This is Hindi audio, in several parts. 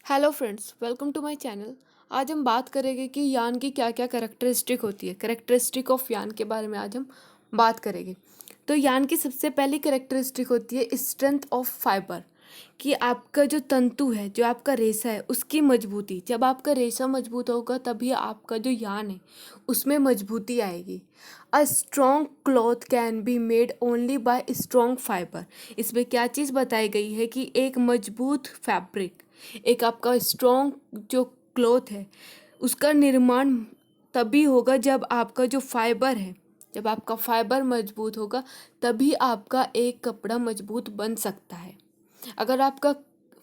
Hello friends, welcome to my channel. आज हम बात करेंगे कि यान की क्या क्या कैरेक्टरिस्टिक होती है। कैरेक्टरिस्टिक ऑफ यान के बारे में आज हम बात करेंगे। तो यान की सबसे पहली कैरेक्टरिस्टिक होती है स्ट्रेंथ ऑफ फाइबर, कि आपका जो तंतु है, जो आपका रेशा है, उसकी मजबूती। जब आपका रेशा मजबूत होगा तभी आपका जो यान है उसमें मजबूती आएगी। A strong cloth can be made only by strong fibre. इसमें क्या चीज़ बताई गई है कि एक मजबूत फैब्रिक, एक आपका स्ट्रॉन्ग जो क्लॉथ है, उसका निर्माण तभी होगा जब आपका जो फाइबर है, जब आपका फाइबर मजबूत होगा तभी आपका एक कपड़ा मजबूत बन सकता है। अगर आपका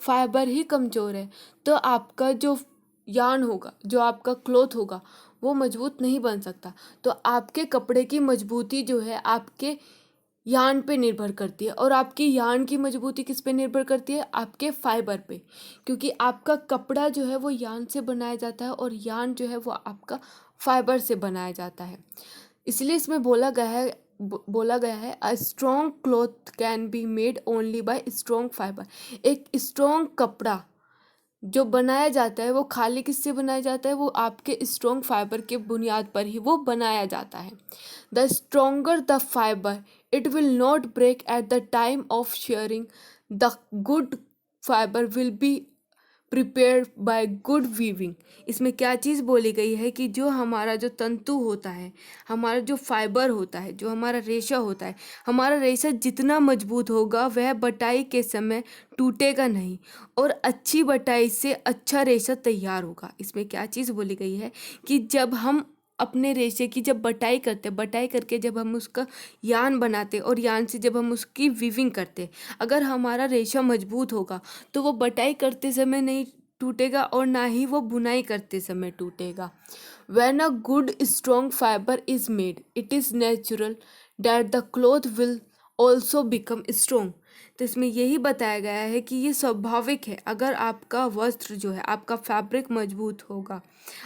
फाइबर ही कमज़ोर है तो आपका जो यान होगा, जो आपका क्लॉथ होगा, वो मजबूत नहीं बन सकता। तो आपके कपड़े की मजबूती जो है आपके यान पे निर्भर करती है। और आपकी यान की मजबूती किस पे निर्भर करती है? आपके फाइबर पे। क्योंकि आपका कपड़ा जो है वो यान से बनाया जाता है और यान जो है वो आपका फाइबर से बनाया जाता है। इसलिए इसमें बोला गया है a strong cloth can be made only by strong fibre. एक स्ट्रॉन्ग कपड़ा जो बनाया जाता है वो खाली किससे बनाया जाता है? वो आपके स्ट्रॉन्ग फाइबर के बुनियाद पर ही वो बनाया जाता है। The stronger the fibre it will not break at the time of sharing. The good fibre will be prepared by good weaving. इसमें क्या चीज़ बोली गई है कि जो हमारा जो तंतु होता है, हमारा जो फाइबर होता है, जो हमारा रेशा होता है, हमारा रेशा जितना मजबूत होगा वह बटाई के समय टूटेगा नहीं और अच्छी बटाई से अच्छा रेशा तैयार होगा। इसमें क्या चीज़ बोली गई है कि जब हम अपने रेशे की जब बटाई करते, बटाई करके जब हम उसका यान बनाते और यान से जब हम उसकी वीविंग करते, अगर हमारा रेशा मजबूत होगा तो वो बटाई करते समय नहीं टूटेगा और ना ही वो बुनाई करते समय टूटेगा। When a good strong fiber is made, it is natural that the cloth will also become strong। तो इसमें यही बताया गया है कि ये स्वाभाविक है। अगर आपका वस्त्र जो है, आपका फैब्रिक मजबूत होगा,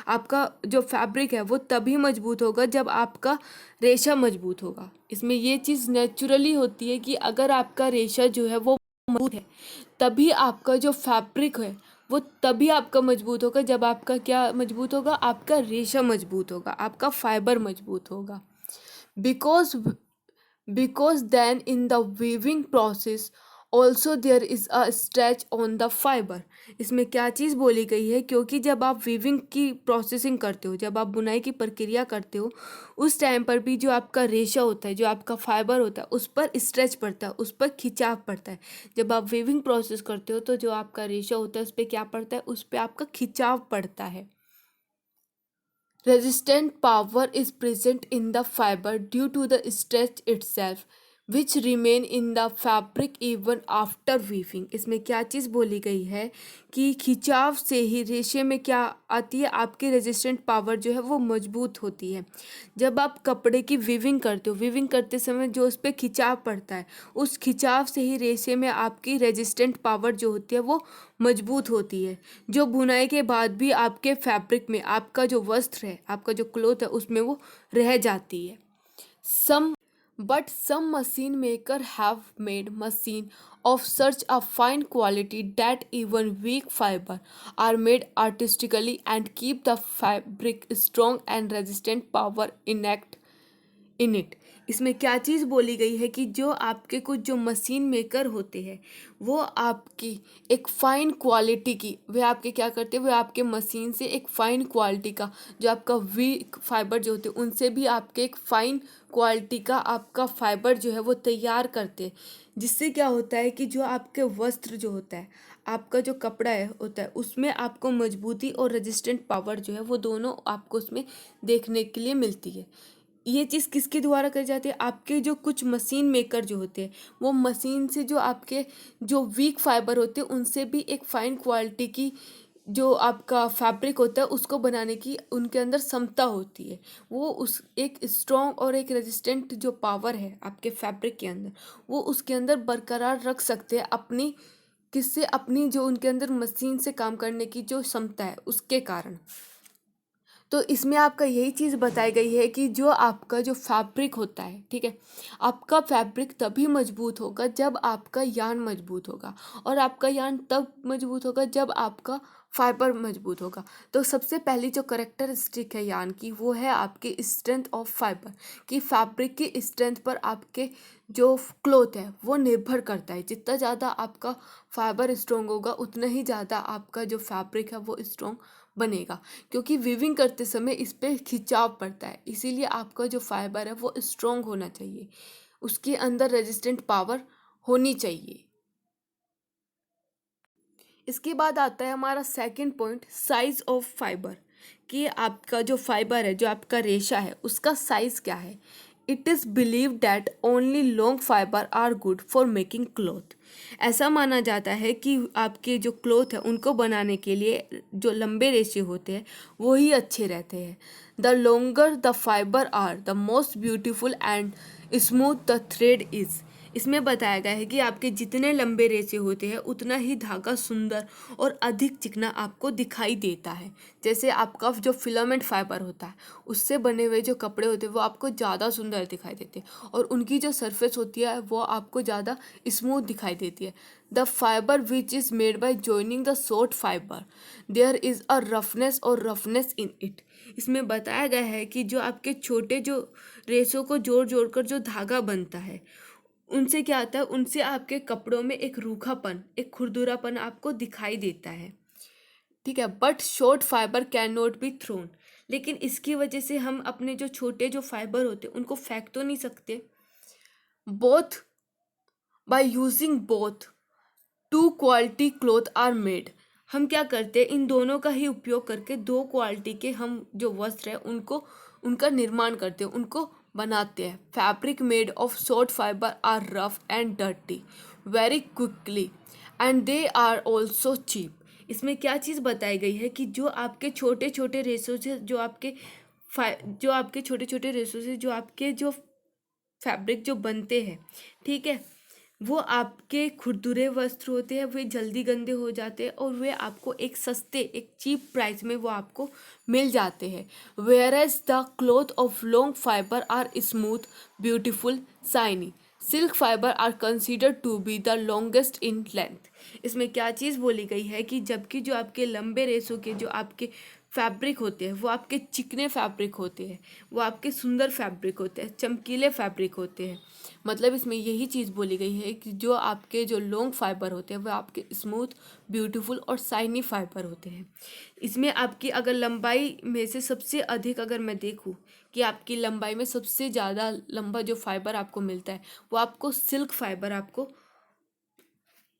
आपका जो फैब्रिक है वो तभी मजबूत होगा जब आपका रेशा मजबूत होगा। इसमें ये चीज़ नेचुरली होती है कि अगर आपका रेशा जो है वो मजबूत है तभी आपका जो फैब्रिक है वो तभी आपका मजबूत होगा। जब आपका क्या मजबूत होगा? आपका रेशा मजबूत होगा, आपका फाइबर मजबूत होगा। Because because then in the weaving process also there is a stretch on the fiber। इसमें क्या चीज़ बोली गई है? क्योंकि जब आप वीविंग की प्रोसेसिंग करते हो, जब आप बुनाई की प्रक्रिया करते हो, उस टाइम पर भी जो आपका रेशा होता है, जो आपका फाइबर होता है, उस पर स्ट्रेच पड़ता है, उस पर खिंचाव पड़ता है। जब आप वीविंग प्रोसेस करते हो तो जो आपका रेशा होता है उस पर क्या पड़ता है? उस पर आपका खिंचाव पड़ता है। Resistant power is present in the fiber due to the stretch itself, which remain in the fabric even after weaving। इसमें क्या चीज़ बोली गई है कि खिंचाव से ही रेशे में क्या आती है? आपकी रेजिस्टेंट पावर जो है वो मजबूत होती है। जब आप कपड़े की वीविंग करते हो, वीविंग करते समय जो उस पर खिंचाव पड़ता है, उस खिंचाव से ही रेशे में आपकी रेजिस्टेंट पावर जो होती है वो मजबूत होती है, जो बुनाई के बाद भी आपके फैब्रिक में, आपका जो वस्त्र है, आपका जो क्लोथ है, उसमें वो रह जाती है। सम but some machine maker have made machine of such a fine quality that even weak fiber are made artistically and keep the fabric strong and resistant power in it। इसमें क्या चीज़ बोली गई है कि जो आपके कुछ जो मशीन मेकर होते हैं वो आपकी एक फ़ाइन क्वालिटी की, वे आपके क्या करते हैं? वे आपके मशीन से एक फ़ाइन क्वालिटी का, जो आपका वीक फाइबर जो होते हैं उनसे भी आपके एक फ़ाइन क्वालिटी का आपका फाइबर जो है वो तैयार करते हैं। जिससे क्या होता है कि जो आपके वस्त्र जो होता है, आपका जो कपड़ा है होता है, उसमें आपको मजबूती और रेजिस्टेंट पावर जो है वो दोनों आपको उसमें देखने के लिए मिलती है। ये चीज़ किसके द्वारा करी जाती है? आपके जो कुछ मशीन मेकर जो होते हैं, वो मशीन से जो आपके जो वीक फाइबर होते हैं उनसे भी एक फ़ाइन क्वालिटी की जो आपका फैब्रिक होता है उसको बनाने की उनके अंदर क्षमता होती है। वो उस एक स्ट्रॉन्ग और एक रेजिस्टेंट जो पावर है आपके फैब्रिक के अंदर, वो उसके अंदर बरकरार रख सकते हैं अपनी, किससे? अपनी जो उनके अंदर मशीन से काम करने की जो क्षमता है उसके कारण। तो इसमें आपका यही चीज़ बताई गई है कि जो आपका जो फैब्रिक होता है, ठीक है, आपका फैब्रिक तभी मजबूत होगा जब आपका यान मजबूत होगा, और आपका यान तब मजबूत होगा जब आपका फाइबर मजबूत होगा। तो सबसे पहली जो करेक्टरिस्टिक है यान की वो है आपकी स्ट्रेंथ ऑफ फाइबर, कि फैब्रिक की स्ट्रेंथ पर आपके जो क्लोथ है वो निर्भर करता है। जितना ज़्यादा आपका फाइबर स्ट्रॉन्ग होगा उतना ही ज़्यादा आपका जो फैब्रिक है वो स्ट्रॉन्ग बनेगा, क्योंकि वीविंग करते समय इस पर खिंचाव पड़ता है। इसीलिए आपका जो फाइबर है वो स्ट्रॉन्ग होना चाहिए, उसके अंदर रेजिस्टेंट पावर होनी चाहिए। इसके बाद आता है हमारा second point, size of fibre, कि आपका जो फाइबर है, जो आपका रेशा है, उसका साइज क्या है। It is believe that only long fibre are good for making cloth. ऐसा माना जाता है कि आपके जो क्लॉथ है उनको बनाने के लिए जो लंबे रेशे होते हैं वो ही अच्छे रहते हैं। The longer the fibre are the most beautiful and smooth the thread is. इसमें बताया गया है कि आपके जितने लंबे रेशे होते हैं उतना ही धागा सुंदर और अधिक चिकना आपको दिखाई देता है। जैसे आपका जो फिलामेंट फाइबर होता है उससे बने हुए जो कपड़े होते हैं वो आपको ज़्यादा सुंदर दिखाई देते हैं, और उनकी जो सरफेस होती है वो आपको ज़्यादा स्मूथ दिखाई देती है। The fibre which is made by joining the short fibre there is a roughness or roughness in it. इसमें बताया गया है कि जो आपके छोटे जो रेशों को जोड़ जोड़ कर जो धागा बनता है उनसे क्या आता है, उनसे आपके कपड़ों में एक रूखापन, एक खुरदुरापन आपको दिखाई देता है। ठीक है, but short fibre can not be thrown. लेकिन इसकी वजह से हम अपने जो छोटे जो फाइबर होते हैं उनको फेंक तो नहीं सकते। Both by using both two quality cloth are made. हम क्या करते हैं, इन दोनों का ही उपयोग करके दो क्वालिटी के हम जो वस्त्र है उनको उनका निर्माण करते हैं, उनको बनाते हैं। Fabric made of short fibre are rough and dirty very quickly and they are also cheap. इसमें क्या चीज़ बताई गई है कि जो आपके छोटे छोटे रेशों से जो आपके छोटे छोटे रेशों से जो आपके जो फैब्रिक जो बनते हैं, ठीक है, वो आपके खुरदुरे वस्त्र होते हैं, वे जल्दी गंदे हो जाते हैं और वे आपको एक सस्ते, एक चीप प्राइस में वो आपको मिल जाते हैं। Whereas the cloth of long fibre are smooth beautiful shiny, silk fibre are considered to be the longest in length. इसमें क्या चीज़ बोली गई है कि जबकि जो आपके लंबे रेशों के जो आपके फैब्रिक होते हैं वो आपके चिकने फैब्रिक होते हैं, वो आपके सुंदर फैब्रिक होते हैं, चमकीले फैब्रिक होते हैं। मतलब इसमें यही चीज़ बोली गई है कि जो आपके जो लॉन्ग फाइबर होते हैं वो आपके स्मूथ ब्यूटीफुल और शाइनी फाइबर होते हैं। इसमें आपकी अगर लंबाई में से सबसे अधिक अगर मैं देखूँ कि आपकी लंबाई में सबसे ज़्यादा लंबा जो फाइबर आपको मिलता है वो आपको सिल्क फाइबर आपको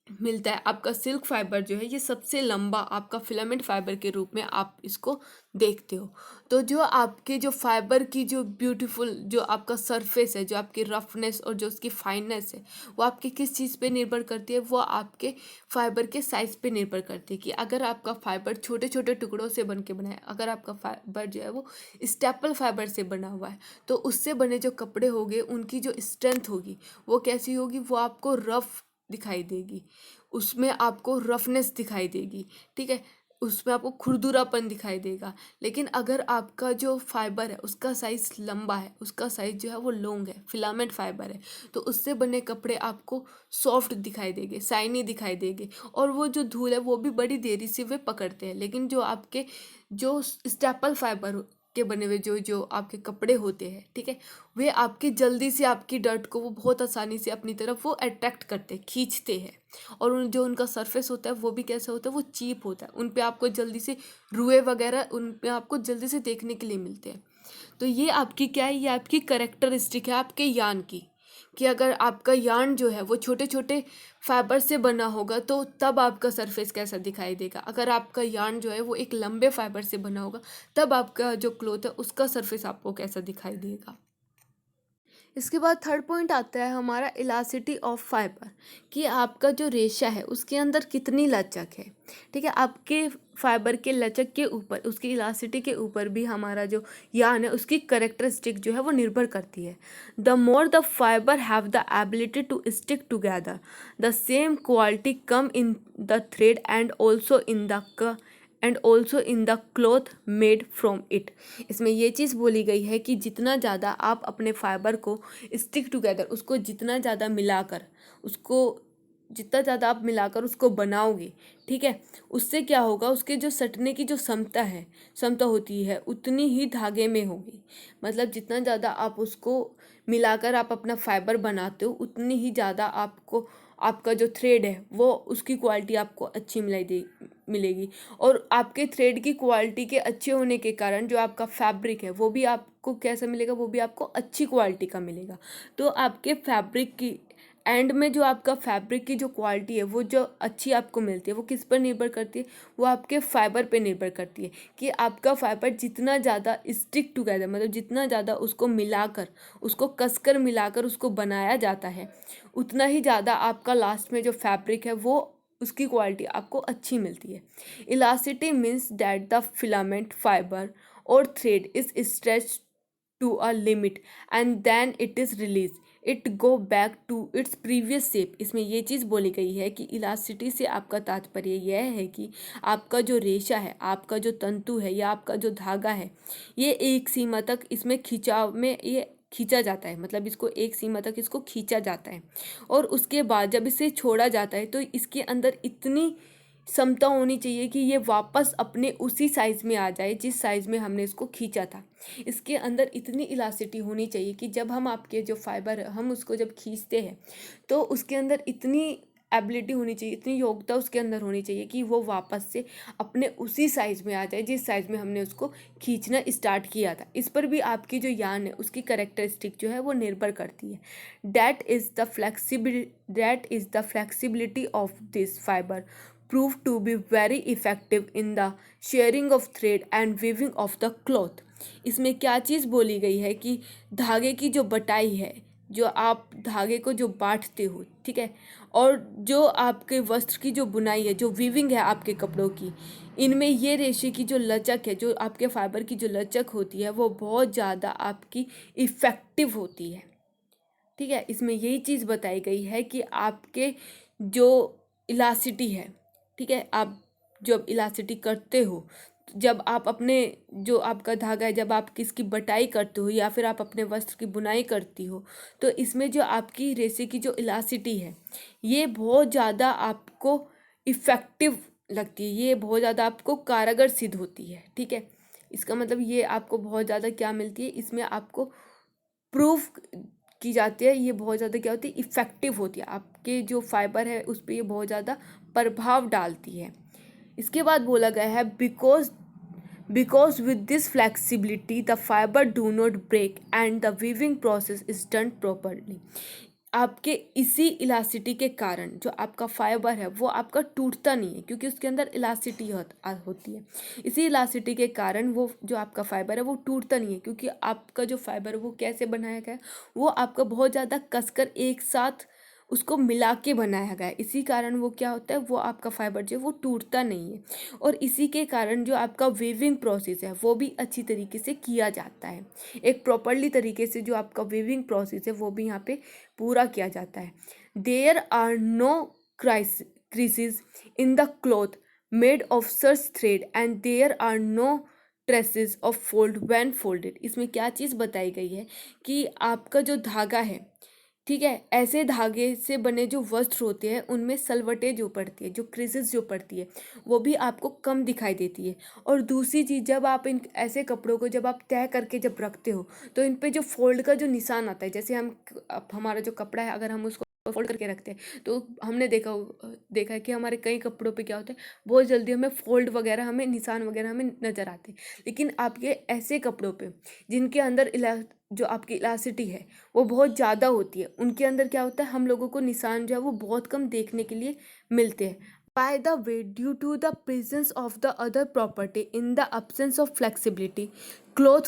मिलता है। आपका सिल्क फाइबर जो है ये सबसे लंबा आपका फिलामेंट फाइबर के रूप में आप इसको देखते हो। तो जो आपके जो फाइबर की जो ब्यूटीफुल जो आपका सरफेस है, जो आपकी रफनेस और जो उसकी फाइननेस है, वो आपके किस चीज़ पे निर्भर करती है, वो आपके फाइबर के साइज़ पे निर्भर करती है। कि अगर आपका फाइबर छोटे छोटे टुकड़ों से बन के बना है, अगर आपका फाइबर जो है वो स्टेपल फाइबर से बना हुआ है, तो उससे बने जो कपड़े होंगे उनकी जो स्ट्रेंथ होगी वो कैसी होगी, वो आपको रफ दिखाई देगी, उसमें आपको रफनेस दिखाई देगी। ठीक है, उसमें आपको खुरदुरापन दिखाई देगा। लेकिन अगर आपका जो फाइबर है उसका साइज लंबा है, उसका साइज जो है वो लॉन्ग है, फिलामेंट फाइबर है, तो उससे बने कपड़े आपको सॉफ्ट दिखाई देंगे, शाइनी दिखाई देंगे, और वो जो धूल है वो भी बड़ी देरी से वे पकड़ते हैं। लेकिन जो आपके जो स्टेपल फाइबर के बने हुए जो जो आपके कपड़े होते हैं, ठीक है, वे आपकी जल्दी से आपकी डर्ट को वो बहुत आसानी से अपनी तरफ वो अट्रैक्ट करते हैं, खींचते हैं। और उन जो उनका सरफेस होता है वो भी कैसा होता है, वो चीप होता है, उन पे आपको जल्दी से रुए वगैरह उन पे आपको जल्दी से देखने के लिए मिलते हैं। तो ये आपकी क्या है, ये आपकी करेक्टरिस्टिक है आपके यान की, कि अगर आपका यान जो है वो छोटे छोटे फाइबर से बना होगा तो तब आपका सरफेस कैसा दिखाई देगा। अगर आपका यान जो है वो एक लंबे फाइबर से बना होगा तब आपका जो क्लोथ है उसका सरफेस आपको कैसा दिखाई देगा। इसके बाद थर्ड पॉइंट आता है हमारा इलास्टिसिटी ऑफ फाइबर, कि आपका जो रेशा है उसके अंदर कितनी लचक है। ठीक है, आपके फाइबर के लचक के ऊपर, उसकी इलास्टिसिटी के ऊपर भी हमारा जो यान है उसकी करेक्टरिस्टिक जो है वो निर्भर करती है। The more the fibre have the ability to stick together the same quality come in the thread and also in the cloth made from it. इसमें ये चीज़ बोली गई है कि जितना ज़्यादा आप अपने फाइबर को स्टिक टुगेदर, उसको जितना ज़्यादा मिलाकर उसको जितना ज़्यादा आप मिलाकर उसको बनाओगे, ठीक है, उससे क्या होगा, उसके जो सटने की जो क्षमता होती है उतनी ही धागे में होगी। मतलब जितना ज़्यादा आप उसको मिलाकर आप अपना फाइबर बनाते हो उतनी ही ज़्यादा आपको आपका जो थ्रेड है वो उसकी क्वालिटी आपको अच्छी मिलेगी। और आपके थ्रेड की क्वालिटी के अच्छे होने के कारण जो आपका फैब्रिक है वो भी आपको कैसा मिलेगा, वो भी आपको अच्छी क्वालिटी का मिलेगा। तो आपके फैब्रिक की एंड में जो आपका फैब्रिक की जो क्वालिटी है वो जो अच्छी आपको मिलती है वो किस पर निर्भर करती है, वो आपके फाइबर पे निर्भर करती है कि आपका फाइबर जितना ज़्यादा स्टिक टुगेदर, मतलब जितना ज़्यादा उसको मिलाकर, उसको कसकर मिलाकर उसको बनाया जाता है, उतना ही ज़्यादा आपका लास्ट में जो फैब्रिक है वो उसकी क्वालिटी आपको अच्छी मिलती है। Elasticity means that the filament fibre और thread is stretch to a limit and then it is release it go back to its previous shape. इसमें ये चीज़ बोली गई है कि इलास्टिसिटी से आपका तात्पर्य यह है कि आपका जो रेशा है, आपका जो तंतु है या आपका जो धागा है, ये एक सीमा तक इसमें खिंचाव में ये खींचा जाता है, मतलब इसको एक सीमा तक इसको खींचा जाता है और उसके बाद जब इसे छोड़ा जाता है तो इसके अंदर इतनी क्षमता होनी चाहिए कि ये वापस अपने उसी साइज़ में आ जाए जिस साइज़ में हमने इसको खींचा था। इसके अंदर इतनी इलास्टिसिटी होनी चाहिए कि जब हम आपके जो फाइबर है हम उसको जब खींचते हैं तो उसके अंदर इतनी एबिलिटी होनी चाहिए, इतनी योग्यता उसके अंदर होनी चाहिए कि वो वापस से अपने उसी साइज़ में आ जाए जिस साइज़ में हमने उसको खींचना स्टार्ट किया था। इस पर भी आपकी जो यान है उसकी करेक्टरिस्टिक जो है वो निर्भर करती है। That is the flexibility of this fibre proved to be very effective in the shearing of thread and weaving of the cloth। इसमें क्या चीज़ बोली गई है कि धागे की जो बटाई है, जो आप धागे को जो बांटते हो, ठीक है, और जो आपके वस्त्र की जो बुनाई है, जो वीविंग है आपके कपड़ों की, इनमें ये रेशे की जो लचक है, जो आपके फाइबर की जो लचक होती है वो बहुत ज़्यादा आपकी इफ़ेक्टिव होती है, ठीक है। इसमें यही चीज़ बताई गई है कि आपके जो इलास्टिसिटी है, ठीक है, आप जब इलास्टिसिटी करते हो, जब आप अपने जो आपका धागा है, जब आप किसकी बटाई करते हो या फिर आप अपने वस्त्र की बुनाई करती हो, तो इसमें जो आपकी रेशे की जो इलास्टिसिटी है ये बहुत ज़्यादा आपको इफ़ेक्टिव लगती है, ये बहुत ज़्यादा आपको कारगर सिद्ध होती है, ठीक है। इसका मतलब ये आपको बहुत ज़्यादा क्या मिलती है, इसमें आपको प्रूफ की जाती है, ये बहुत ज़्यादा क्या होती है, इफ़ेक्टिव होती है, आपके जो फाइबर है उस पर ये बहुत ज़्यादा प्रभाव डालती है। इसके बाद बोला गया है because with this flexibility the fibre do not break and the weaving process is done properly. आपके इसी इलास्टिसिटी के कारण जो आपका फाइबर है वो आपका टूटता नहीं है, क्योंकि उसके अंदर इलास्टिसिटी होती है। इसी इलास्टिसिटी के कारण वो जो आपका फाइबर है वो टूटता नहीं है, क्योंकि आपका जो फाइबर है वो कैसे बनाया गया है, वो आपका बहुत ज़्यादा कसकर एक साथ उसको मिला के बनाया गया है। इसी कारण वो क्या होता है, वो आपका फाइबर जो है वो टूटता नहीं है। और इसी के कारण जो आपका वीविंग प्रोसेस है वो भी अच्छी तरीके से किया जाता है, एक प्रॉपरली तरीके से जो आपका वीविंग प्रोसेस है वो भी यहाँ पे पूरा किया जाता है। There are no creases in the cloth made of such thread and there are no traces of fold when folded. इसमें क्या चीज़ बताई गई है कि आपका जो धागा है, ठीक है, ऐसे धागे से बने जो वस्त्र होते हैं उनमें सलवटें जो पड़ती है, जो क्रीसेस जो पड़ती है वो भी आपको कम दिखाई देती है। और दूसरी चीज़, जब आप इन ऐसे कपड़ों को जब आप तय करके जब रखते हो तो इन पे जो फोल्ड का जो निशान आता है, जैसे हमारा जो कपड़ा है अगर हम उसको फोल्ड करके रखते हैं तो हमने देखा है कि हमारे कई कपड़ों पे क्या होता है, बहुत जल्दी हमें फोल्ड वगैरह, हमें निशान वगैरह हमें नज़र आते हैं। लेकिन आपके ऐसे कपड़ों पे जिनके अंदर जो आपकी इलास्टिसिटी है वो बहुत ज़्यादा होती है, उनके अंदर क्या होता है, हम लोगों को निशान जो है वो बहुत कम देखने के लिए मिलते हैं। By the way, due to the presence of the other property in the absence of flexibility, cloth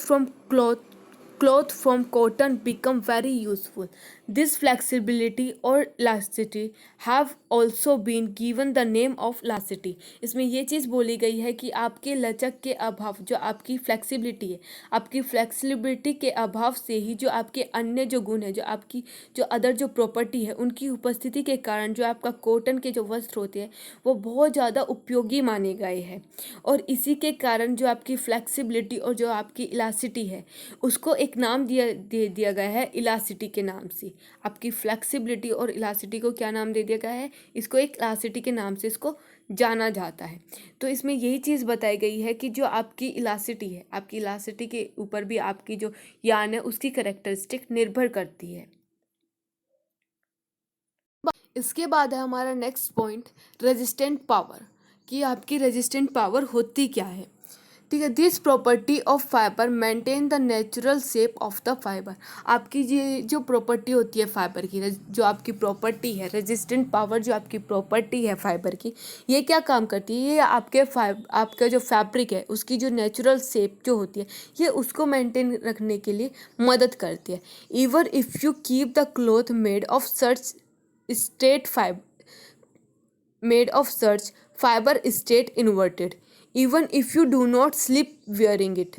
from cotton become very useful. This flexibility or elasticity have also been given the name of elasticity। इसमें ये चीज़ बोली गई है कि आपके लचक के अभाव, जो आपकी फ्लेक्सिबिलिटी है, आपकी फ्लेक्सिबिलिटी के अभाव से ही जो आपके अन्य जो गुण है, जो आपकी जो अदर जो प्रॉपर्टी है, उनकी उपस्थिति के कारण जो आपका कॉटन के जो वस्त्र होते हैं वो बहुत ज़्यादा उपयोगी माने गए हैं। और इसी के कारण जो आपकी फ्लेक्सिबिलिटी और जो आपकी इलास्टिसिटी है उसको एक नाम दिया गया है इलास्टिसिटी के नाम से। आपकी फ्लेक्सिबिलिटी और इलास्टिसिटी को क्या नाम दे दिया गया है, इसको एक इलास्टिसिटी के नाम से इसको जाना जाता है। तो इसमें यही चीज़ बताई गई है कि जो आपकी इलास्टिसिटी है, आपकी इलास्टिसिटी के ऊपर भी आपकी जो यान है उसकी कैरेक्टरिस्टिक निर्भर करती है। इसके बाद है हमारा नेक्स्ट पॉइंट रेजिस्टेंट पावर, कि आपकी रेजिस्टेंट पावर होती क्या है। ठीक है, this property of fibre maintain the natural shape of the fibre. आपकी ये जो प्रॉपर्टी होती है फाइबर की, जो आपकी प्रॉपर्टी है रेजिस्टेंट पावर, जो आपकी प्रॉपर्टी है फाइबर की, ये क्या काम करती है, ये आपका जो फैब्रिक है उसकी जो नेचुरल शेप जो होती है, ये उसको मेंटेन रखने के लिए मदद करती है। Even if you keep the cloth made of state fiber made of such fiber state inverted, even if you do not sleep wearing it,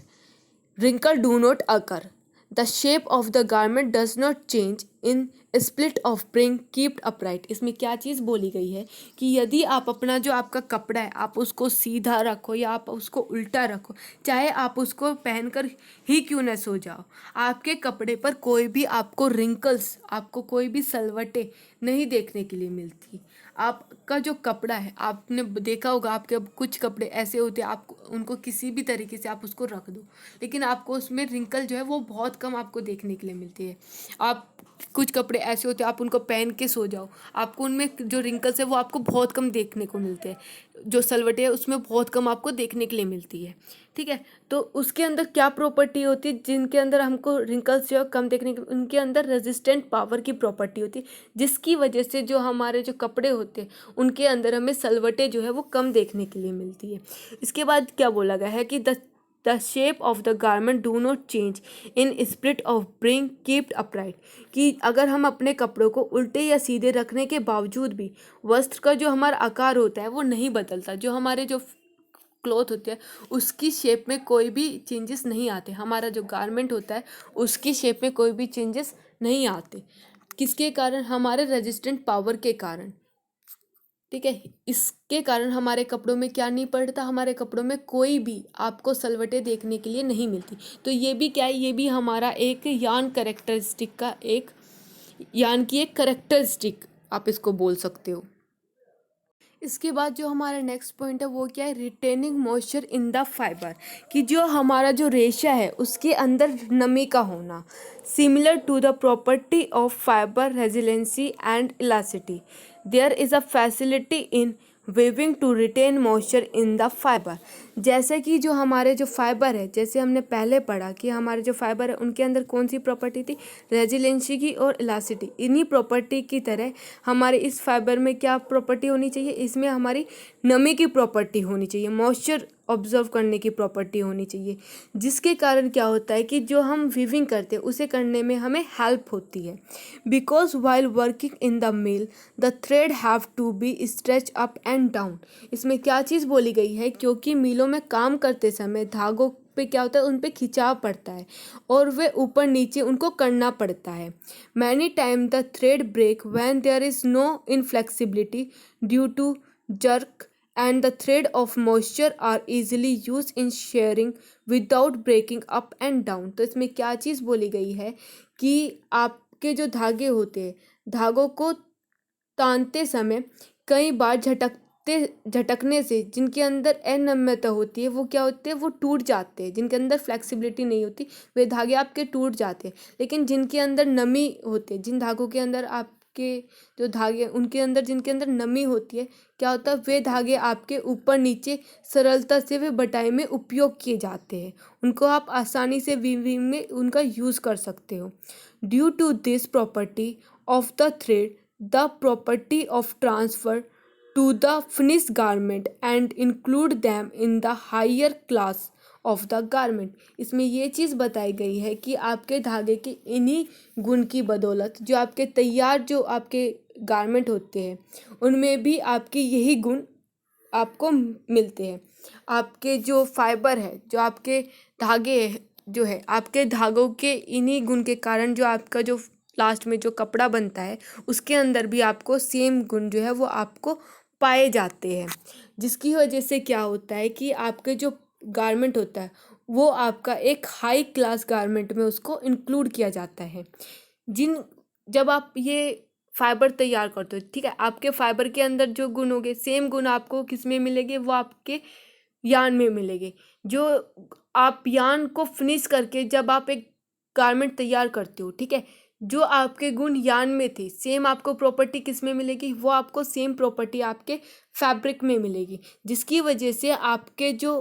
wrinkle do not occur, the shape of the garment does not change in split of spring kept upright। इसमें क्या चीज़ बोली गई है कि यदि आप अपना जो आपका कपड़ा है आप उसको सीधा रखो या आप उसको उल्टा रखो, चाहे आप उसको पहनकर ही क्यों न सो जाओ, आपके कपड़े पर कोई भी आपको रिंकल्स, आपको कोई भी सलवटें नहीं देखने के लिए मिलती। आपका जो कपड़ा है, आपने देखा होगा आपके कुछ कपड़े ऐसे होते हैं आप उनको किसी भी तरीके से आप उसको रख दो, लेकिन आपको उसमें रिंकल जो है वो बहुत कम आपको देखने के लिए मिलती है। आप कुछ कपड़े ऐसे होते हैं आप उनको पहन के सो जाओ, आपको उनमें जो रिंकल्स है वो आपको बहुत कम देखने को मिलते हैं, जो सलवटें है उसमें बहुत कम आपको देखने के लिए मिलती है। ठीक है, तो उसके अंदर क्या प्रॉपर्टी होती है जिनके अंदर हमको रिंकल्स जो है कम देखने के, उनके अंदर रेजिस्टेंट पावर की प्रॉपर्टी होती है, जिसकी वजह से जो हमारे जो कपड़े होते हैं उनके अंदर हमें सलवटें जो है वो कम देखने के लिए मिलती है। इसके बाद क्या बोला गया है कि the shape of the garment do not change in split of bring keeped upright, कि अगर हम अपने कपड़ों को उल्टे या सीधे रखने के बावजूद भी वस्त्र का जो हमारा आकार होता है वो नहीं बदलता, जो हमारे जो क्लॉथ होते हैं उसकी शेप में कोई भी चेंजेस नहीं आते, हमारा जो गारमेंट होता है उसकी शेप में कोई भी चेंजेस नहीं आते। किसके कारण, हमारे रेजिस्टेंट पावर के कारण। ठीक है, इसके कारण हमारे कपड़ों में क्या नहीं पड़ता, हमारे कपड़ों में कोई भी आपको सलवटें देखने के लिए नहीं मिलती। तो ये भी क्या है, ये भी हमारा एक यान कैरेक्टरिस्टिक का एक यान की एक कैरेक्टरिस्टिक आप इसको बोल सकते हो। इसके बाद जो हमारा नेक्स्ट पॉइंट है वो क्या है, retaining moisture in the fibre, कि जो हमारा जो रेशा है उसके अंदर नमी का होना, similar to the property of fibre resiliency and elasticity, there is a facility in weaving to retain moisture in the fibre. जैसे कि जो हमारे जो फाइबर है, जैसे हमने पहले पढ़ा कि हमारे जो फाइबर है उनके अंदर कौन सी प्रॉपर्टी थी, रेजिलेंसी की और इलास्टिसिटी। इन्हीं प्रॉपर्टी की तरह हमारे इस फाइबर में क्या प्रॉपर्टी होनी चाहिए, इसमें हमारी नमी की प्रॉपर्टी होनी चाहिए, मॉइस्चर ऑब्जर्व करने की प्रॉपर्टी होनी चाहिए, जिसके कारण क्या होता है कि जो हम वीविंग करते हैं उसे करने में हमें हेल्प होती है। Because while working in the mill the thread have to be stretch up and down. इसमें क्या चीज़ बोली गई है, क्योंकि मिलों में काम करते समय धागों पे क्या होता है, उन पे खिंचाव पड़ता है और वे ऊपर नीचे उनको करना पड़ता है। Many time the thread break when there is no inflexibility due to jerk and the thread of moisture are easily used in shearing without breaking up and down। तो इसमें क्या चीज़ बोली गई है कि आपके जो धागे होते हैं, धागों को तानते समय कई बार झटकने से जिनके अंदर अनम्यता होती है वो क्या होते हैं, वो टूट जाते हैं। जिनके अंदर फ्लेक्सिबिलिटी नहीं होती वे धागे आपके टूट जाते हैं, लेकिन जिनके अंदर नमी होती है, जिन धागों के अंदर आपके जो धागे उनके अंदर जिनके अंदर नमी होती है, क्या होता है, वे धागे आपके ऊपर नीचे सरलता से वे बटाई में उपयोग किए जाते हैं, उनको आप आसानी से वीविंग में उनका यूज़ कर सकते हो। Due to this property of the thread the property of transfer to the finished garment and include them in the higher class of the garment। इसमें ये चीज़ बताई गई है कि आपके धागे के इन्हीं गुण की बदौलत जो आपके तैयार जो आपके गारमेंट होते हैं उनमें भी आपके यही गुण आपको मिलते हैं। आपके जो फाइबर है, जो आपके धागे जो है, आपके धागों के इन्हीं गुण के कारण जो आपका जो लास्ट में जो कपड़ा बनता है उसके अंदर भी आपको सेम गुण जो है वो आपको पाए जाते हैं, जिसकी वजह से क्या होता है कि आपके जो गारमेंट होता है वो आपका एक हाई क्लास गारमेंट में उसको इंक्लूड किया जाता है। जिन जब आप ये फाइबर तैयार करते हो, ठीक है, आपके फाइबर के अंदर जो गुण होंगे सेम गुण आपको किस में मिलेंगे, वो आपके यान में मिलेंगे। जो आप यान को फिनिश करके जब आप एक गारमेंट तैयार करते हो, ठीक है, जो आपके गुण यान में थे सेम आपको प्रॉपर्टी किस में मिलेगी, वो आपको सेम प्रॉपर्टी आपके फैब्रिक में मिलेगी, जिसकी वजह से आपके जो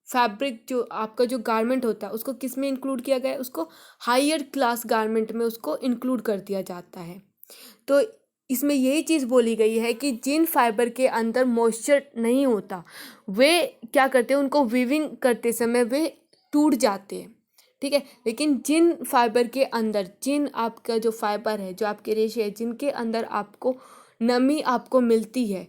फैब्रिक, जो आपका जो गारमेंट होता है उसको किस में इंक्लूड किया गया है, उसको हायर क्लास गारमेंट में उसको इंक्लूड कर दिया जाता है। तो इसमें यही चीज़ बोली गई है कि जिन फाइबर के अंदर मॉइस्चर नहीं होता वे क्या करते हैं, उनको वीविंग करते समय वे टूट जाते हैं, ठीक है। लेकिन जिन फाइबर के अंदर, जिन आपका जो फाइबर है, जो आपके रेशे है, जिनके अंदर आपको नमी आपको मिलती है,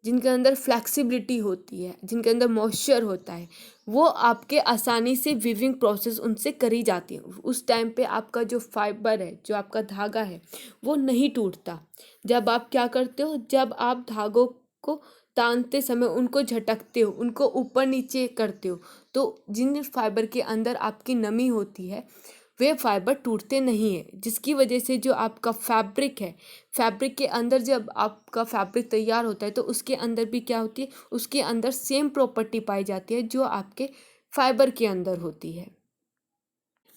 जिनके अंदर फ्लेक्सिबिलिटी होती है, जिनके अंदर मॉइस्चर होता है, वो आपके आसानी से वीविंग प्रोसेस उनसे करी जाती है। उस टाइम पे आपका जो फाइबर है, जो आपका धागा है, वो नहीं टूटता। जब आप क्या करते हो, जब आप धागों को तानते समय उनको झटकते हो, उनको ऊपर नीचे करते हो, तो जिन फाइबर के अंदर आपकी नमी होती है वे फाइबर टूटते नहीं है, जिसकी वजह से जो आपका फैब्रिक है, फैब्रिक के अंदर जब आपका फैब्रिक तैयार होता है तो उसके अंदर भी क्या होती है, उसके अंदर सेम प्रॉपर्टी पाई जाती है जो आपके फाइबर के अंदर होती है।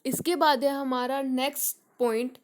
इसके बाद है हमारा next point,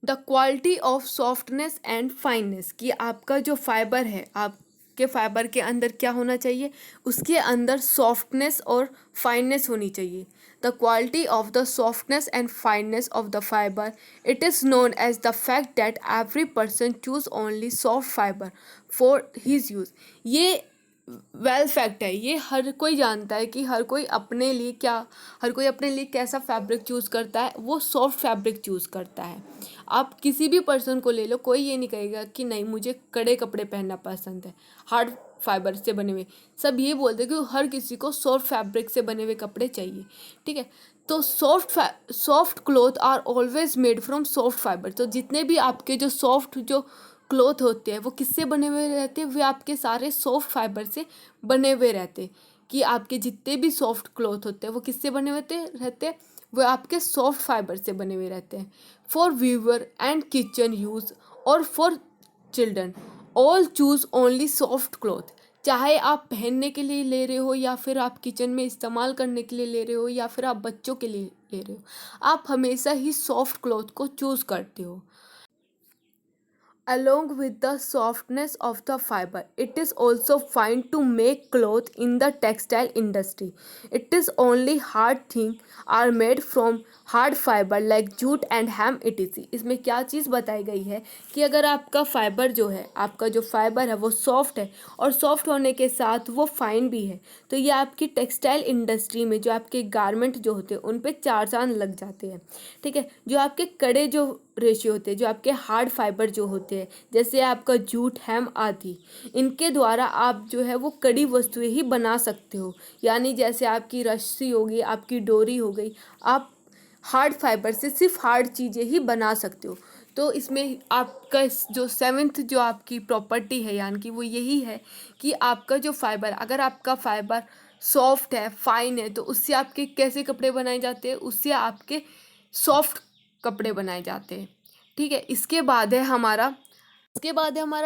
the quality of softness and fineness, कि आपका जो फाइबर है, आपके फाइबर के अंदर क्या होना चाहिए, उसके अंदर सॉफ्टनेस और फाइननेस होनी चाहिए। The quality of the softness and fineness of the fibre, it is known as the fact that every person choose only soft fibre for his use. ये वेल फैक्ट है, ये हर कोई जानता है कि हर कोई अपने लिए क्या, हर कोई अपने लिए कैसा फैब्रिक चूज़ करता है, वो सॉफ्ट फैब्रिक चूज़ करता है। आप किसी भी पर्सन को ले लो, कोई ये नहीं कहेगा कि नहीं मुझे कड़े कपड़े पहनना पसंद है, हार्ड फाइबर से बने हुए। सब ये बोलते हैं कि हर किसी को सॉफ्ट फैब्रिक से बने हुए कपड़े चाहिए, ठीक है। तो soft cloth are always made from soft fibre. तो जितने भी आपके जो सॉफ्ट जो क्लोथ होते हैं वो किससे बने हुए रहते हैं, वे आपके सारे सॉफ्ट फाइबर से बने हुए रहते हैं। कि आपके जितने भी सॉफ्ट क्लोथ होते हैं वो किससे बने हुए रहते हैं, वो आपके सॉफ्ट फाइबर से बने हुए रहते हैं। For viewer and kitchen use और for children all choose only soft cloth. चाहे आप पहनने के लिए ले रहे हो या फिर आप किचन में इस्तेमाल करने के लिए ले रहे हो या फिर आप बच्चों के लिए ले रहे हो, आप हमेशा ही सॉफ्ट क्लोथ को चूज़ करते हो। Along with the softness of the fiber, it is also fine to make cloth in the textile industry. It is only hard thing are made from hard fiber like jute and ham etc. इसमें क्या चीज़ बताई गई है कि अगर आपका फाइबर जो है, आपका जो फाइबर है वो सॉफ्ट है और सॉफ्ट होने के साथ वो फाइन भी है, तो ये आपकी टेक्सटाइल इंडस्ट्री में जो आपके गारमेंट जो होते हैं उन पे चार चांद लग जाते हैं, ठीक है। जो आपके कड़े जो रेशियो होते हैं, जो आपके हार्ड फाइबर जो होते हैं, जैसे आपका जूट हैम आदि, इनके द्वारा आप जो है वो कड़ी वस्तुएं ही बना सकते हो। यानी जैसे आपकी रस्सी होगी, आपकी डोरी हो गई, आप हार्ड फाइबर से सिर्फ हार्ड चीज़ें ही बना सकते हो। तो इसमें आपका जो सेवेंथ जो आपकी प्रॉपर्टी है यानी कि वो यही है कि आपका जो फाइबर, अगर आपका फाइबर सॉफ्ट है, फाइन है, तो उससे आपके कैसे कपड़े बनाए जाते हैं, उससे आपके सॉफ्ट कपड़े बनाए जाते हैं, ठीक है। इसके बाद है हमारा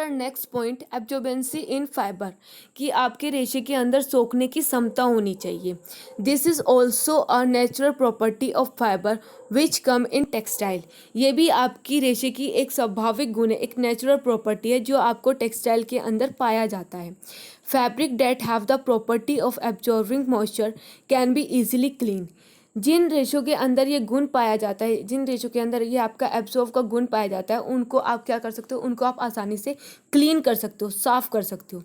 नेक्स्ट पॉइंट, एब्जॉर्बेंसी इन फाइबर, कि आपके रेशे के अंदर सोखने की क्षमता होनी चाहिए। This is also a natural property of fibre which come in textile. ये भी आपकी रेशे की एक स्वाभाविक गुण है, एक नेचुरल प्रॉपर्टी है जो आपको टेक्सटाइल के अंदर पाया जाता है। Fabric that have the property of absorbing moisture can be easily clean. जिन रेशों के अंदर ये गुण पाया जाता है, जिन रेशों के अंदर ये आपका एब्जॉर्ब का गुण पाया जाता है, उनको आप क्या कर सकते हो, उनको आप आसानी से क्लीन कर सकते हो, साफ कर सकते हो।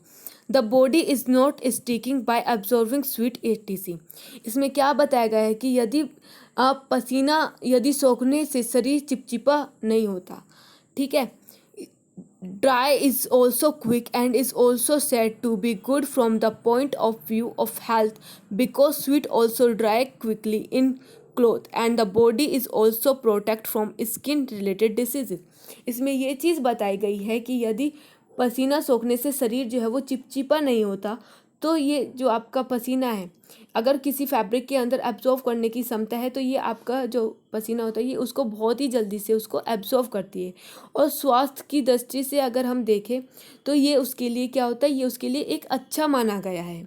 The body is not sticking by absorbing sweet etc. इसमें क्या बताया गया है कि यदि आप पसीना यदि सोखने से शरीर चिपचिपा नहीं होता, ठीक है। Dry is also quick and is also said to be good from the point of view of health because sweat also dry quickly in cloth and the body is also protect from skin related diseases। इसमें ये चीज़ बताई गई है कि यदि पसीना सोखने से शरीर जो है वो चिपचिपा नहीं होता, तो ये जो आपका पसीना है, अगर किसी फैब्रिक के अंदर एब्जॉर्व करने की क्षमता है तो ये आपका जो पसीना होता है ये उसको बहुत ही जल्दी से उसको एब्जॉर्व करती है। और स्वास्थ्य की दृष्टि से अगर हम देखें तो ये उसके लिए क्या होता है, ये उसके लिए एक अच्छा माना गया है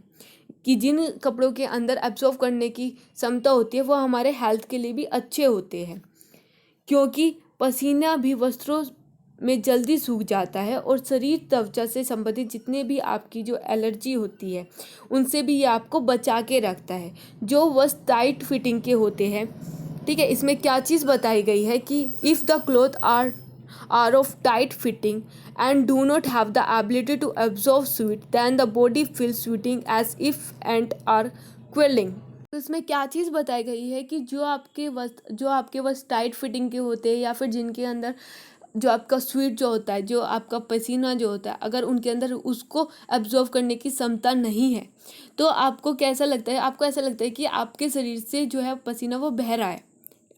कि जिन कपड़ों के अंदर एब्जॉर्व करने की क्षमता होती है वो हमारे हेल्थ के लिए भी अच्छे होते हैं, क्योंकि पसीना भी वस्त्रों में जल्दी सूख जाता है और शरीर त्वचा से संबंधित जितने भी आपकी जो एलर्जी होती है उनसे भी ये आपको बचा के रखता है। जो वस्त्र टाइट फिटिंग के होते हैं, ठीक है, इसमें क्या चीज़ बताई गई है कि if the cloth are of tight fitting and do not have the ability to absorb sweat, then the body feels sweating as if and are quelling। तो इसमें क्या चीज़ बताई गई है कि जो आपके वस्त्र टाइट फिटिंग के होते हैं या फिर जिनके अंदर जो आपका स्वीट जो होता है, जो आपका पसीना जो होता है, अगर उनके अंदर उसको एब्जॉर्व करने की क्षमता नहीं है तो आपको कैसा लगता है, आपको ऐसा लगता है कि आपके शरीर से जो है पसीना वो बह रहा है,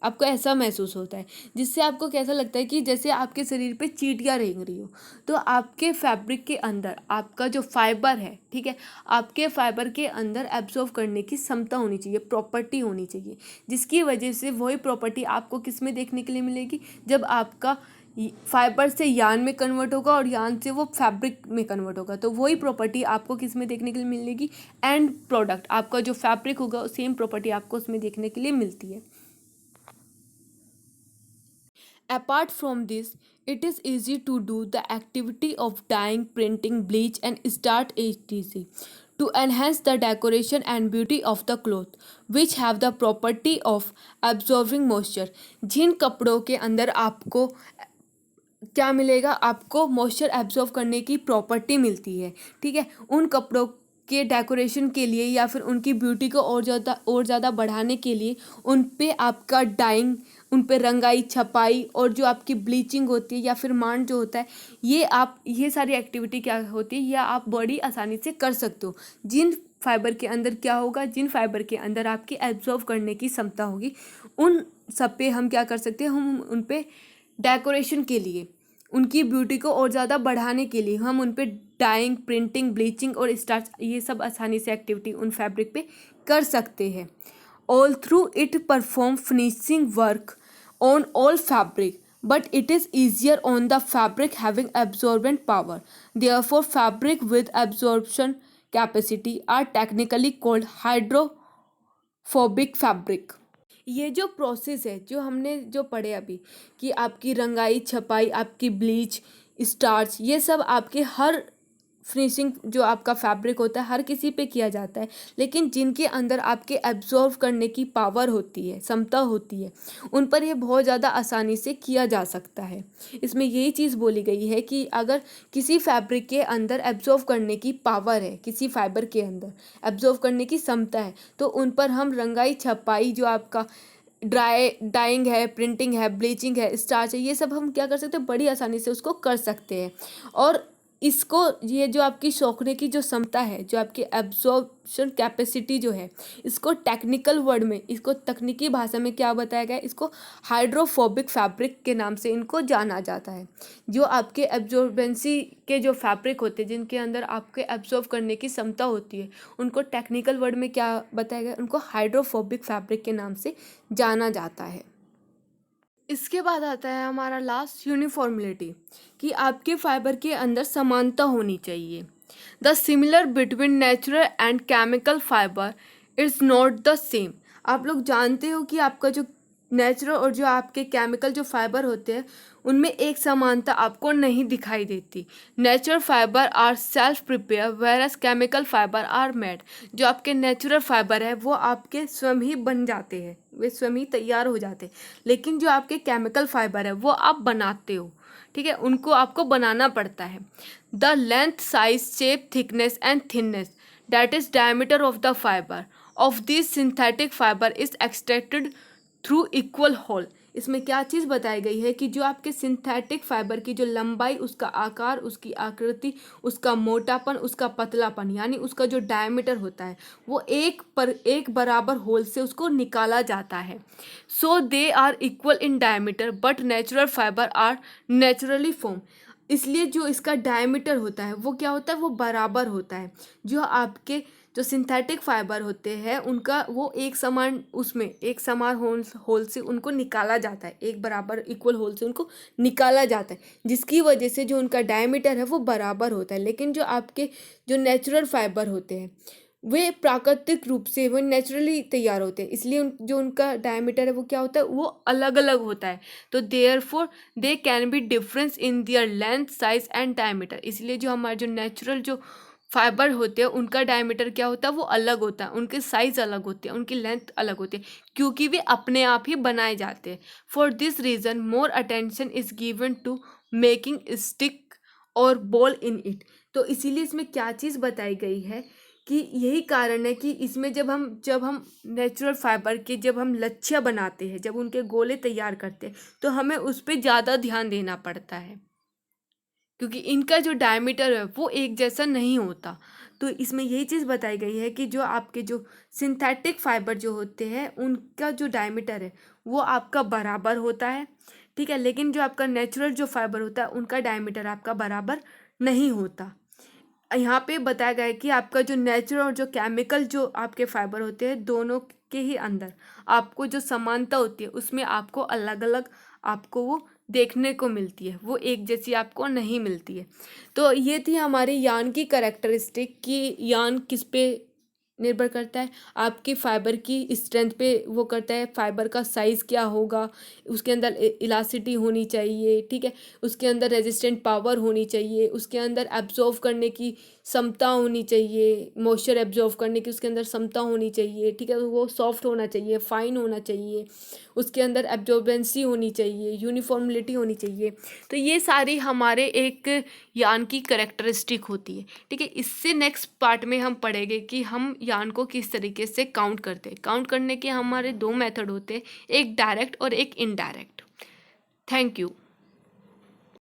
आपको ऐसा महसूस होता है, जिससे आपको कैसा लगता है कि जैसे आपके शरीर पे चींटियां रेंग रही हो। तो आपके फैब्रिक के अंदर आपका जो फाइबर है, ठीक है, आपके फाइबर के अंदर एब्जॉर्व करने की क्षमता होनी चाहिए, प्रॉपर्टी होनी चाहिए, जिसकी वजह से वही प्रॉपर्टी आपको किस में देखने के लिए मिलेगी, जब आपका फाइबर से यान में कन्वर्ट होगा और यान से वो फैब्रिक में कन्वर्ट होगा, तो वही प्रॉपर्टी आपको किस में देखने के लिए मिलेगी, एंड प्रोडक्ट आपका जो फैब्रिक होगा सेम प्रॉपर्टी आपको उसमें देखने के लिए मिलती है। Apart from this, it is easy to do the activity of dyeing, printing, bleach and starch etc. to enhance the decoration and beauty of the cloth, which have the property of absorbing moisture। जिन कपड़ों के अंदर आपको क्या मिलेगा, आपको मॉइस्चर एब्जॉर्व करने की प्रॉपर्टी मिलती है, ठीक है, उन कपड़ों के डेकोरेशन के लिए या फिर उनकी ब्यूटी को और ज़्यादा बढ़ाने के लिए उन पे आपका डाइंग, उन पे रंगाई छपाई और जो आपकी ब्लीचिंग होती है या फिर मांड जो होता है, ये सारी एक्टिविटी क्या होती है, यह आप बड़ी आसानी से कर सकते हो। जिन फाइबर के अंदर क्या होगा, जिन फाइबर के अंदर आपकी एब्जॉर्व करने की क्षमता होगी उन सब पे हम क्या कर सकते हैं, हम उन पे डेकोरेशन के लिए, उनकी ब्यूटी को और ज़्यादा बढ़ाने के लिए हम उन पे डाइंग, प्रिंटिंग, ब्लीचिंग और स्टार्च ये सब आसानी से एक्टिविटी उन फैब्रिक पे कर सकते हैं। All through it perform finishing work on all fabric but it is easier on the fabric having absorbent power. Therefore, fabric with absorption capacity are technically called hydrophobic fabric। ये जो प्रोसेस है जो हमने जो पढ़े अभी कि आपकी रंगाई छपाई, आपकी ब्लीच, स्टार्च, ये सब आपके हर फिनिशिंग जो आपका फैब्रिक होता है हर किसी पे किया जाता है, लेकिन जिनके अंदर आपके एब्जॉर्व करने की पावर होती है, क्षमता होती है, उन पर ये बहुत ज़्यादा आसानी से किया जा सकता है। इसमें यही चीज़ बोली गई है कि अगर किसी फैब्रिक के अंदर एब्जॉर्व करने की पावर है, किसी फाइबर के अंदर एब्जॉर्व करने की क्षमता है, तो उन पर हम रंगाई छपाई जो आपका डाइंग है, प्रिंटिंग है, ब्लीचिंग है, स्टार्च है, ये सब हम क्या कर सकते हैं, बड़ी आसानी से उसको कर सकते हैं। और इसको ये जो आपकी सोखने की जो क्षमता है, जो आपकी एब्जॉर्प्शन कैपेसिटी जो है, इसको टेक्निकल वर्ड में, इसको तकनीकी भाषा में क्या बताया गया है, इसको हाइड्रोफोबिक फैब्रिक के नाम से इनको जाना जाता है। जो आपके एब्जॉर्बेंसी के जो फैब्रिक होते हैं, जिनके अंदर आपके एब्जॉर्व करने की क्षमता होती है, उनको टेक्निकल वर्ड में क्या बताया गया, उनको हाइड्रोफोबिक फैब्रिक के नाम से जाना जाता है। इसके बाद आता है हमारा लास्ट, यूनिफॉर्मिलिटी, कि आपके फाइबर के अंदर समानता होनी चाहिए। The similar between natural and chemical fibre is not the same. आप लोग जानते हो कि आपका जो नेचुरल और जो आपके केमिकल जो फाइबर होते हैं उनमें एक समानता आपको नहीं दिखाई देती। Natural fibre are self prepare various chemical fibre are made. जो आपके नेचुरल फाइबर है वो आपके स्वयं ही बन जाते हैं, वे स्वयं ही तैयार हो जाते हैं, लेकिन जो आपके केमिकल फाइबर है वो आप बनाते हो, ठीक है, उनको आपको बनाना पड़ता है। The length, size, shape, thickness and thinness that is diameter of the fibre of this synthetic fibre is extracted through equal hole. इसमें क्या चीज़ बताई गई है कि जो आपके सिंथेटिक फाइबर की जो लंबाई, उसका आकार, उसकी आकृति, उसका मोटापन, उसका पतलापन, यानी उसका जो डायमीटर होता है वो एक बराबर होल से उसको निकाला जाता है। So they are equal in diameter but natural fibre are naturally form. इसलिए जो इसका डायमीटर होता है वो क्या होता है, वो बराबर होता है। जो आपके जो सिंथेटिक फाइबर होते हैं उनका वो एक समान, उसमें एक समान होल से उनको निकाला जाता है, एक बराबर इक्वल होल से उनको निकाला जाता है, जिसकी वजह से जो उनका डायमीटर है वो बराबर होता है। लेकिन जो आपके जो नेचुरल फाइबर होते हैं वे प्राकृतिक रूप से वो नेचुरली तैयार होते हैं, इसलिए जो उनका डायमीटर है वो क्या होता है, वो अलग अलग होता है। तो therefore they can be difference in their length size and diameter. इसलिए जो हमारे जो नेचुरल जो फाइबर होते हैं उनका डायमीटर क्या होता है, वो अलग होता है, उनके साइज अलग होते हैं, उनकी लेंथ अलग होती है, क्योंकि वे अपने आप ही बनाए जाते हैं। For this reason more attention is given to making stick or ball in it. तो इसीलिए इसमें क्या चीज़ बताई गई है कि यही कारण है कि इसमें जब हम नेचुरल फाइबर के जब हम लच्छियाँ बनाते हैं, जब उनके गोले तैयार करते हैं, तो हमें उस पर ज़्यादा ध्यान देना पड़ता है, क्योंकि इनका जो डायमीटर है वो एक जैसा नहीं होता। तो इसमें यही चीज़ बताई गई है कि जो आपके जो सिंथेटिक फाइबर जो होते हैं उनका जो डायमीटर है वो आपका बराबर होता है, ठीक है। लेकिन जो आपका नेचुरल जो फाइबर होता है उनका डायमीटर आपका बराबर नहीं होता। यहाँ पे बताया गया है कि आपका जो नेचुरल और जो केमिकल जो आपके फाइबर होते हैं दोनों के ही अंदर आपको जो समानता होती है उसमें आपको अलग अलग आपको वो देखने को मिलती है, वो एक जैसी आपको नहीं मिलती है। तो ये थी हमारी यान की कैरेक्टरिस्टिक कि यान किस पे निर्भर करता है, आपकी फाइबर की स्ट्रेंथ पे वो करता है, फाइबर का साइज़ क्या होगा, उसके अंदर इलास्टिसिटी होनी चाहिए, ठीक है, उसके अंदर रेजिस्टेंट पावर होनी चाहिए, उसके अंदर एब्जॉर्व करने की क्षमता होनी चाहिए, मॉइस्चर एब्जॉर्व करने की उसके अंदर क्षमता होनी चाहिए, ठीक है, वो सॉफ्ट होना चाहिए, फाइन होना चाहिए, उसके अंदर एब्जॉर्बेंसी होनी चाहिए, यूनिफॉर्मिलिटी होनी चाहिए। तो ये सारी हमारे एक यान की करेक्टरिस्टिक होती है, ठीक है। इससे नेक्स्ट पार्ट में हम पढ़ेंगे कि हम यान को किस तरीके से काउंट करते हैं। काउंट करने के हमारे दो मेथड होते हैं, एक डायरेक्ट और एक इनडायरेक्ट। Thank you.